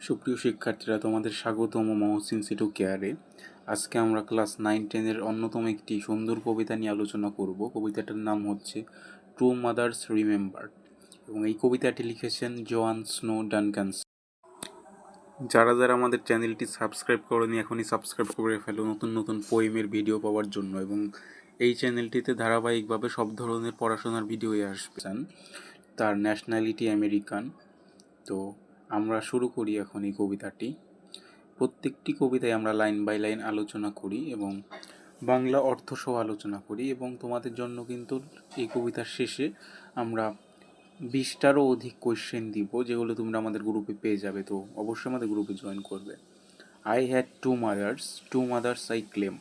সুপ্রিয় শিক্ষার্থীরা, তোমাদের স্বাগতম মহসিন সিটু কেয়ারে। আজকে আমরা ক্লাস 9-10-এর অন্যতম একটি সুন্দর কবিতা নিয়ে আলোচনা করব। কবিতাটার নাম হচ্ছে টু মাদার্স রিমেম্বার, এবং এই কবিতাটি লিখেছেন জোয়ান স্নো ডানকান। যারা যারা আমাদের চ্যানেলটি সাবস্ক্রাইব করেনি এখনই সাবস্ক্রাইব করে ফেলো নতুন নতুন পোয়েমের ভিডিও পাওয়ার জন্য, এবং এই চ্যানেলটিতে ধারাবাহিকভাবে সব ধরনের পড়াশোনার ভিডিওই আসবে। তার ন্যাশনালিটি আমেরিকান। তো আমরা শুরু করি এখন এই কবিতাটি। প্রত্যেকটি কবিতায় আমরা লাইন বাই লাইন আলোচনা করি এবং বাংলা অর্থ সহ আলোচনা করি, এবং তোমাদের জন্য কিন্তু এই কবিতার শেষে আমরা 20টারও অধিক কোয়েশ্চেন দিব, যেগুলো তোমরা আমাদের গ্রুপে পেয়ে যাবে। তো অবশ্যই আমাদের গ্রুপে জয়েন করবে। I had two mothers I claim,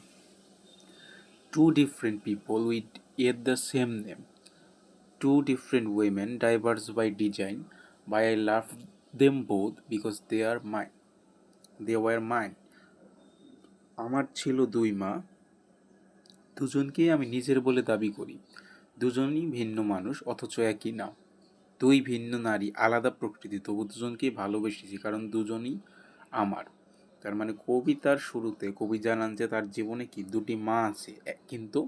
two different people with yet the same name, two different women, diverse by design, but I loved them both because they were mine. আমার ছিল দুই মা, দুজনকেই আমি নিজের বলে দাবি করি। দুজনই ভিন্ন মানুষ অথচ একই নাম। দুই ভিন্ন নারী, আলাদা প্রকৃতি, তবু দুজনকেই ভালোবেসেছি কারণ দুজনই আমার। তার মানে কবিতার শুরুতে কবি জানান যে তার জীবনে কি দুটি মা আছে, কিন্তু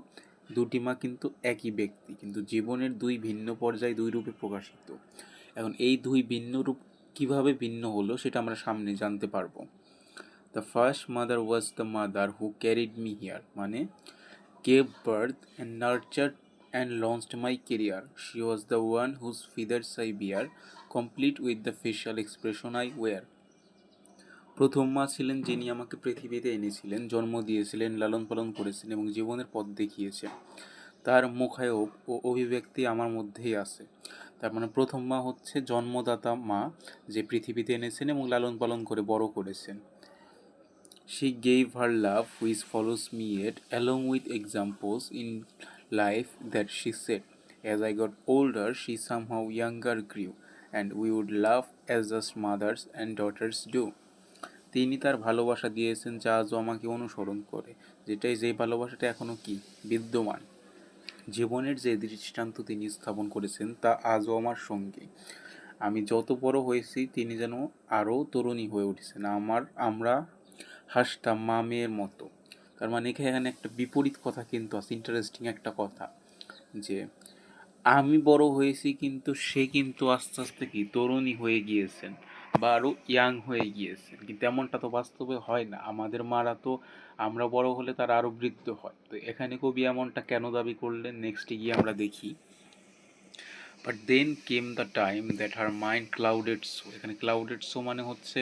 দুটি মা কিন্তু একই ব্যক্তি, কিন্তু জীবনের দুই ভিন্ন পর্যায়ে দুই রূপে প্রকাশিত। এখন এই দুই ভিন্ন রূপ কিভাবে ভিন্ন হলো সেটা আমরা সামনে জানতে পারবো। The first mother was the mother who carried me here, মানে gave birth and nurtured and launched my career. She was the one whose feathers I bear, complete with the facial expression I wear. প্রথম মা ছিলেন যিনি আমাকে পৃথিবীতে এনেছিলেন, জন্ম দিয়েছিলেন, লালন পালন করেছেন এবং জীবনের পথ দেখিয়েছেন। তার মুখায়ব ও অভিব্যক্তি আমার মধ্যেই আছে। তার মানে প্রথম মা হচ্ছে জন্মদাতা মা, যে পৃথিবীতে এনেছেন এবং লালন পালন করে বড় করেছেন। She gave her love which follows me yet, along with examples in life that she said. As I got older, she somehow younger grew, and we would laugh as just mothers and daughters do. তিনি তার ভালোবাসা দিয়েছেন যা আজও আমাকে অনুসরণ করে, যেই ভালোবাসাটা এখনও কি বিদ্যমান। জীবনের যে দৃষ্টান্ত তিনি স্থাপন করেছেন তা আজও আমার সঙ্গী। আমি যত বড় হয়েছি তিনি যেন আরও তরুণী হয়ে উঠেছেন। আমরা হাসতাম মা মেয়ের মতো। তার মানে এখানে একটা বিপরীত কথা কিন্তু আছে, ইন্টারেস্টিং একটা কথা, যে আমি বড় হয়েছি কিন্তু সে কিন্তু আস্তে আস্তে কি তরুণী হয়ে গিয়েছেন বা আরও ইয়াং হয়ে গিয়েছেন, কিন্তু এমনটা তো বাস্তবে হয় না। আমাদের মারা তো আমরা বড় হলে তারা আরও বৃদ্ধ হয়। তো এখানে কবি এমনটা কেন দাবি করলেন নেক্সটে গিয়ে আমরা দেখি। But then came the time that her mind clouded so. এখানে ক্লাউডেড সো মানে হচ্ছে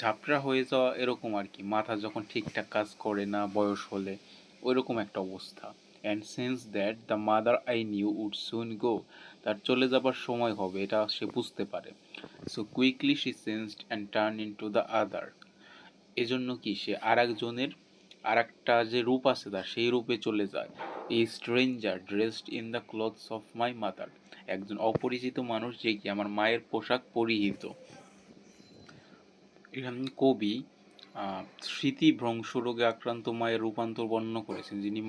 ঝাপটা হয়ে যাওয়া, এরকম আর কি। মাথা যখন ঠিকঠাক কাজ করে না বয়স হলে, ওইরকম একটা অবস্থা। And sense that the mother I knew would soon go, তার চলে যাবার সময় হবে এটা সে বুঝতে পারে। So quickly she changed and turn into the other. এজন্য কি সে আর একটা যে রূপ আছে তার সেই রূপে চলে যায়। এই stranger dressed in the clothes of my mother, একজন অপরিচিত মানুষ যে কি আমার মায়ের পোশাক পরিহিত। এখানে কবি স্মৃতিভ্রংশ রোগে আক্রান্ত মায়ের রূপান্তর বর্ণনা করেছেন, যিনি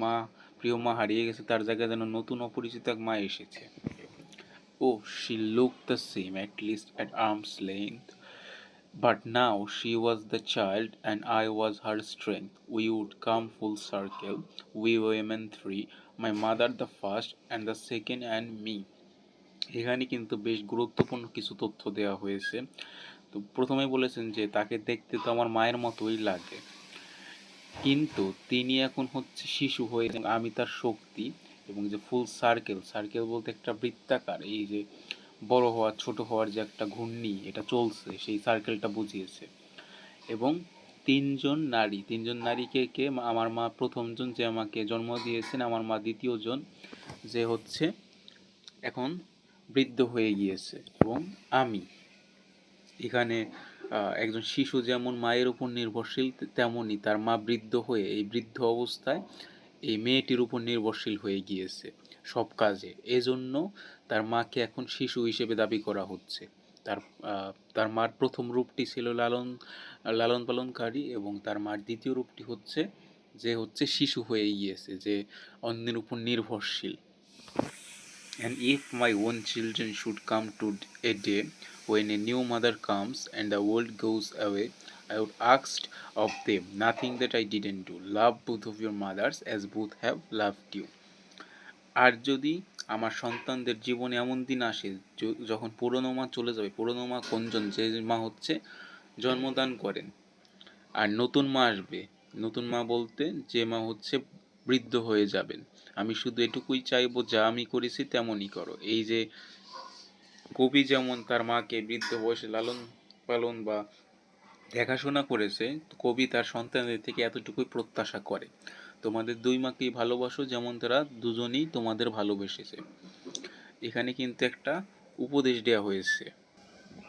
প্রিয় মা হারিয়ে গেছে, তার জায়গায় যেন নতুন অপরিচিত এক মা এসেছে। Oh, she looked the same, at least at arm's length, but now she was the child and I was her strength. We would come full circle, we women three, my mother the first and the second and me. এখানে কিন্তু বেশ গুরুত্বপূর্ণ কিছু তথ্য দেওয়া হয়েছে। তো প্রথমেই বলেছেন যে তাকে দেখতে তো আমার মায়ের মতোই লাগে, কিন্তু তিনি এখন হচ্ছে শিশু হয়ে, আমি তার শক্তি, এবং যে ফুল সার্কেল বলতে একটা বৃত্তাকার, এই যে বড় হওয়া ছোট হওয়ার যে একটা ঘূর্ণি এটা চলছে, সেই সার্কেলটা বুঝিয়েছে। এবং তিনজন নারীকে কে, আমার মা প্রথমজন যে আমাকে জন্ম দিয়েছেন, আমার মা দ্বিতীয়জন যে হচ্ছে এখন বৃদ্ধ হয়ে গিয়েছে, এবং আমি এখানে একজন শিশু যেমন মায়ের উপর নির্ভরশীল, তেমনই তার মা বৃদ্ধ হয়ে এই বৃদ্ধ অবস্থায় এই মেয়েটির উপর নির্ভরশীল হয়ে গিয়েছে সব কাজে। এজন্য তার মাকে এখন শিশু হিসেবে দাবি করা হচ্ছে। তার মার প্রথম রূপটি ছিল লালন পালনকারী, এবং তার মার দ্বিতীয় রূপটি হচ্ছে শিশু হয়ে গিয়েছে, যে অন্যের উপর নির্ভরশীল। And if my own children should come to a day when a new mother comes and the world goes away, I would ask of them nothing that I didn't do. Love both of your mothers as both have loved you. আর যদি আমার সন্তানদের জীবনে এমন দিন আসে যখন পুরনো মা চলে যাবে, পুরনো মা কোনজন? যে মা হচ্ছে জন্মদান করেন, আর নতুন মা আসবে। নতুন মা বলতে যে মা হচ্ছে বৃদ্ধ হয়ে যাবেন। আমি শুধু এটুকুই চাইবো, যা আমি করেছি তেমনই করো। এই যে কবি যেমন তার মাকে বৃদ্ধ বয়সে লালন পালন বা দেখাশোনা করেছে, কবি তার সন্তানদের থেকে এতটুকুই প্রত্যাশা করে। তোমাদের দুই মাকেই ভালোবাসো যেমন তারা দুজনেই তোমাদের ভালোবেসেছে। এখানে কিন্তু একটা উপদেশ দেওয়া হয়েছে।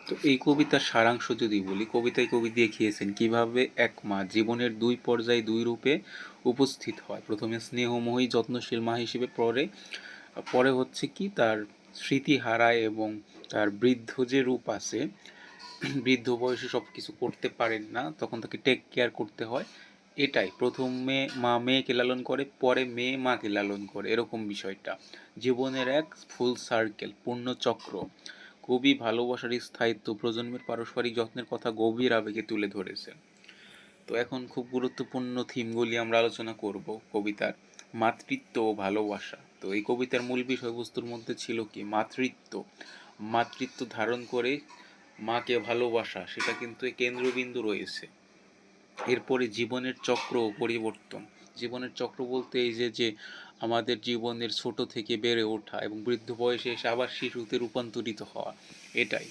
তো এই কবিতার সারাংশ যদি বলি, কবিতায় কবি দেখিয়েছেন কিভাবে এক মা জীবনের দুই পর্যায়ে দুই রূপে উপস্থিত হয়। প্রথমে স্নেহময়ী যত্নশীল মা হিসেবে, পরে পরে হচ্ছে কি তার স্মৃতি হারায় এবং তার বৃদ্ধ যে রূপ আছে, বৃদ্ধ বয়সে সব কিছু করতে পারেন না, তখন তাকে টেক কেয়ার করতে হয়। এটাই প্রথমে মা মেয়েকে লালন করে, পরে মেয়ে মাকে লালন করে, এরকম বিষয়টা জীবনের এক ফুল সার্কেল, পূর্ণ চক্র। কবি ভালোবাসার স্থায়িত্ব, প্রজন্মের পারস্পরিক যত্নের কথা গভীর আবেগে তুলে ধরেছেন। তো এখন খুব গুরুত্বপূর্ণ থিমগুলি আমরা আলোচনা করব কবিতার। মাতৃত্ব ও ভালোবাসা। তো এই কবিতার মূল বিষয়বস্তুর মধ্যে ছিল কি? মাতৃত্ব। মাতৃত্ব ধারণ করে মাকে ভালোবাসা, সেটা কিন্তু কেন্দ্রবিন্দু রয়েছে। এরপরে জীবনের চক্র ও পরিবর্তন। জীবনের চক্র বলতে এই যে আমাদের জীবনের ছোট থেকে বেড়ে ওঠা এবং বৃদ্ধ বয়সে এসে আবার শিশুতে রূপান্তরিত হওয়া, এটাই।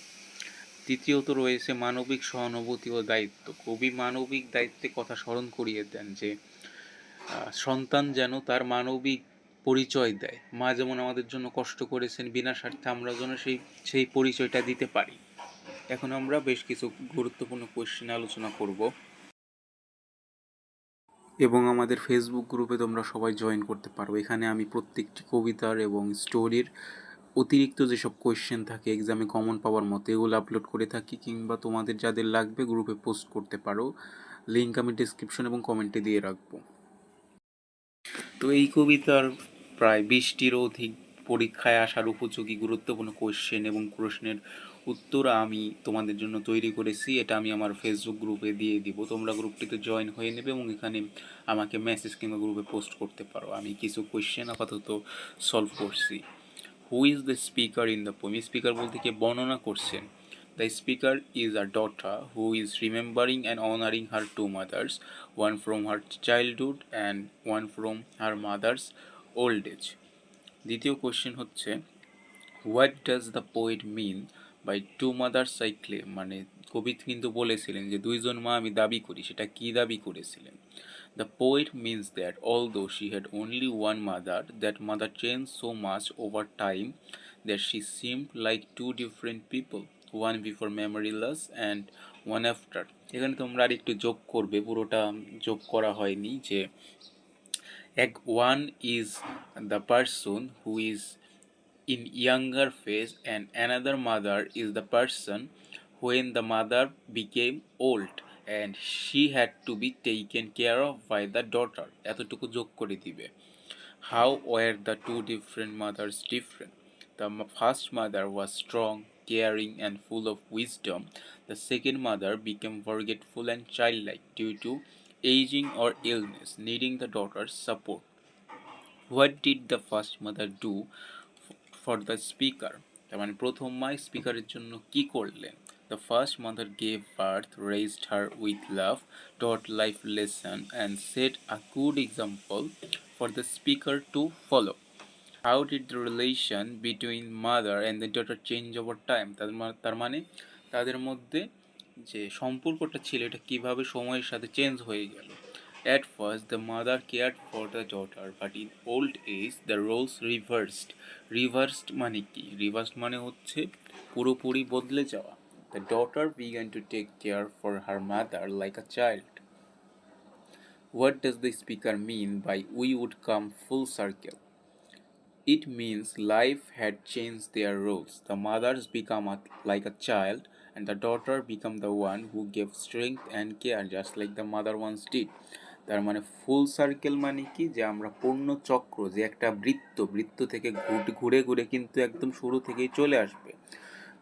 তৃতীয়ত রয়েছে মানবিক সহানুভূতি ও দায়িত্ব। কবি মানবিক দায়িত্বের কথা স্মরণ করিয়ে দেন যে সন্তান যেন তার মানবিক পরিচয় দেয়। মা যেমন আমাদের জন্য কষ্ট করেছেন বিনা স্বার্থে, আমরা যেন সেই পরিচয়টা দিতে পারি। এখন আমরা বেশ কিছু গুরুত্বপূর্ণ কোয়েশ্চেন আলোচনা করব এবং আমাদের ফেসবুক গ্রুপে তোমরা সবাই জয়েন করতে পারো। এখানে আমি প্রত্যেকটি কবিতার এবং স্টোরির অতিরিক্ত যেসব কোয়েশ্চেন থাকে এক্সামে কমন পাওয়ার মতো, এগুলো আপলোড করে থাকি, কিংবা তোমাদের যাদের লাগবে গ্রুপে পোস্ট করতে পারো। লিঙ্ক আমি ডিসক্রিপশন এবং কমেন্টে দিয়ে রাখবো। তো এই কবিতার প্রায় 20টিরও অধিক পরীক্ষায় আসার উপযোগী গুরুত্বপূর্ণ কোয়েশ্চেন এবং প্রশ্নের উত্তর আমি তোমাদের জন্য তৈরি করেছি। এটা আমি আমার ফেসবুক গ্রুপে দিয়ে দিব, তোমরা গ্রুপটিতে জয়েন হয়ে নেবে এবং এখানে আমাকে মেসেজ কিংবা গ্রুপে পোস্ট করতে পারো। আমি কিছু কোয়েশ্চেন আপাতত সলভ করছি। Who is the speaker in the poem? Speaker বলতে কে বর্ণনা করছেন? The speaker is a daughter who is remembering and honoring her two mothers, one from her childhood and one from her mother's old age. দ্বিতীয় question হচ্ছে, what does the poet mean by to mother's eye claim? মানে কবি কিন্তু বলেছিলেন যে দুইজন মা আমি দাবি করি, সেটা কি দাবি করেছিলেন? The poet means that although she had only one mother, that mother changed so much over time that she seemed like two different people, one before memory loss and one after. এখানে তোমরা আর একটু যোগ করবে, পুরোটা যোগ করা হয়নি, যে one is the person who is in younger phase and another mother is the person when the mother became old and she had to be taken care of by the daughter. এতটুকু যোগ করে দিবে। How were the two different mothers different? The first mother was strong, caring and full of wisdom. The second mother became forgetful and childlike due to aging or illness, needing the daughter's support. What did the first mother do for the speaker? তার মানে প্রথম মা স্পিকারের জন্য কি করলেন? The first mother gave birth, raised her with love, taught life lesson and set a good example for the speaker to follow. How did the relation between mother and the daughter change over time? তার মানে তাদের মধ্যে যে সম্পর্কটা ছিল এটা কিভাবে সময়ের সাথে চেঞ্জ হয়ে গেল। At first the mother cared for the daughter, but in old age the roles reversed. Reversed মানে কি? Reversed মানে হচ্ছে পুরোপুরি বদলে যাওয়া। The daughter began to take care for her mother like a child. What does the speaker mean by we would come full circle? It means life had changed their roles. The mothers become like a child and the daughter become the one who gave strength and care just like the mother once did. তার মানে ফুল circle মানে কি? যে আমরা পূর্ণ চক্র, যে একটা বৃত্ত থেকে ঘুরে ঘুরে কিন্তু একদম শুরু থেকেই চলে আসবে।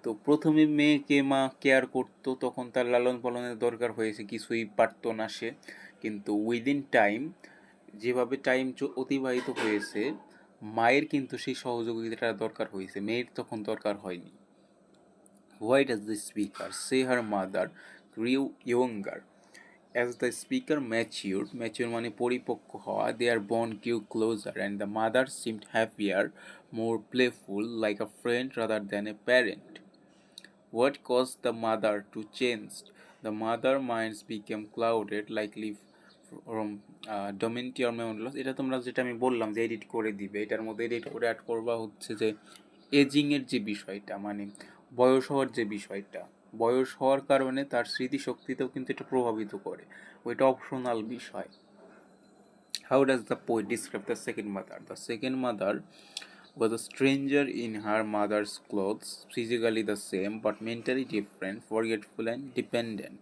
তো প্রথমে মেয়েকে মা কেয়ার করতো, তখন তার লালন পালনের দরকার হয়েছে, কিছুই পারতো না সে। কিন্তু উইদিন টাইম, যেভাবে টাইম অতিবাহিত হয়েছে, মায়ের কিন্তু সেই সহযোগিতাটা দরকার হয়েছে, মেয়ের তখন দরকার হয়নি। Why does the speaker say her mother grew younger? As the speaker mature মানে পরিপক্ক হওয়া, their bond grew closer and the mother seemed happier, more playful, like a friend rather than a parent. What caused the mother to change? The mother minds became clouded, likely from dementia or memory loss. এটা তোমরা যেটা আমি বললাম যে edit করে দিবে, এটার মধ্যে এডিট করে অ্যাড করবা হচ্ছে যে এজিংয়ের যে বিষয়টা, মানে বয়স হওয়ার যে বিষয়টা, বয়স হওয়ার কারণে তার স্মৃতিশক্তিতেও কিন্তু এটা প্রভাবিত করে, ওইটা অপশনাল বিষয়। How does the poet describe the second mother? The second mother was a stranger in her mother's clothes, physically the same but mentally different, forgetful and dependent.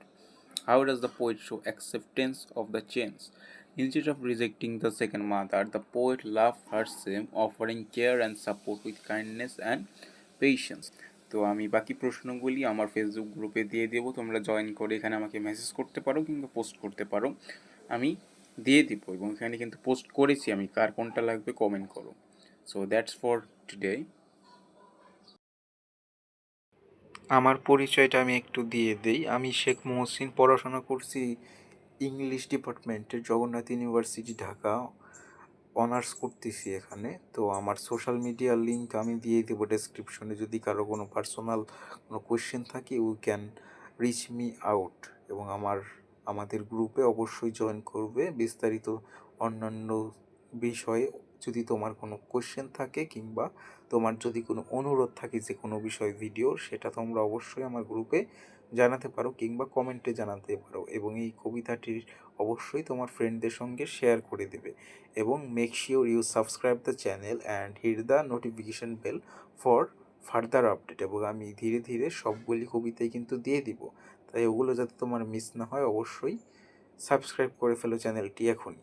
How does the poet show acceptance of the change? Instead of rejecting the second mother, the poet loved her same, offering care and support with kindness and patience. তো আমি বাকি প্রশ্নগুলি আমার Facebook গ্রুপে দিয়ে দেবো, তোমরা join করে এখানে আমাকে মেসেজ করতে পারো কিংবা পোস্ট করতে পারো, আমি দিয়ে দিব। এবং এখানে কিন্তু পোস্ট করেছি আমি, কার কোনটা লাগবে কমেন্ট করো। So that's for today. আমার পরিচয়টা আমি একটু দিয়ে দেই। আমি শেখ মহসিন, পড়াশোনা করছি ইংলিশ ডিপার্টমেন্টের, জগন্নাথ ইউনিভার্সিটি ঢাকা, অনার্স করতেছি এখানে। তো আমার সোশ্যাল মিডিয়ার লিঙ্ক আমি দিয়ে দেবো ডেসক্রিপশনে। যদি কারো কোনো পার্সোনাল কোনো কোয়েশ্চেন থাকে, you can reach me out. এবং আমাদের গ্রুপে অবশ্যই জয়েন করবে। বিস্তারিত অন্যান্য বিষয়ে যদি তোমার কোনো কোয়েশ্চেন থাকে কিংবা তোমার যদি কোনো অনুরোধ থাকে যে কোনো বিষয় ভিডিওর, সেটা তোমরা অবশ্যই আমার গ্রুপে জানাতে পারো কিংবা কমেন্টে জানাতে পারো। এবং এই কবিতাটির অবশ্যই তোমার ফ্রেন্ডদের সঙ্গে শেয়ার করে দেবে। এবং make sure you subscribe the channel and hit the notification bell for further update. এবং আমি ধীরে ধীরে সবগুলি কবিতাই কিন্তু দিয়ে দিব, তাই ওগুলো যাতে তোমার মিস না হয় অবশ্যই সাবস্ক্রাইব করে ফেলো চ্যানেলটি এখনই।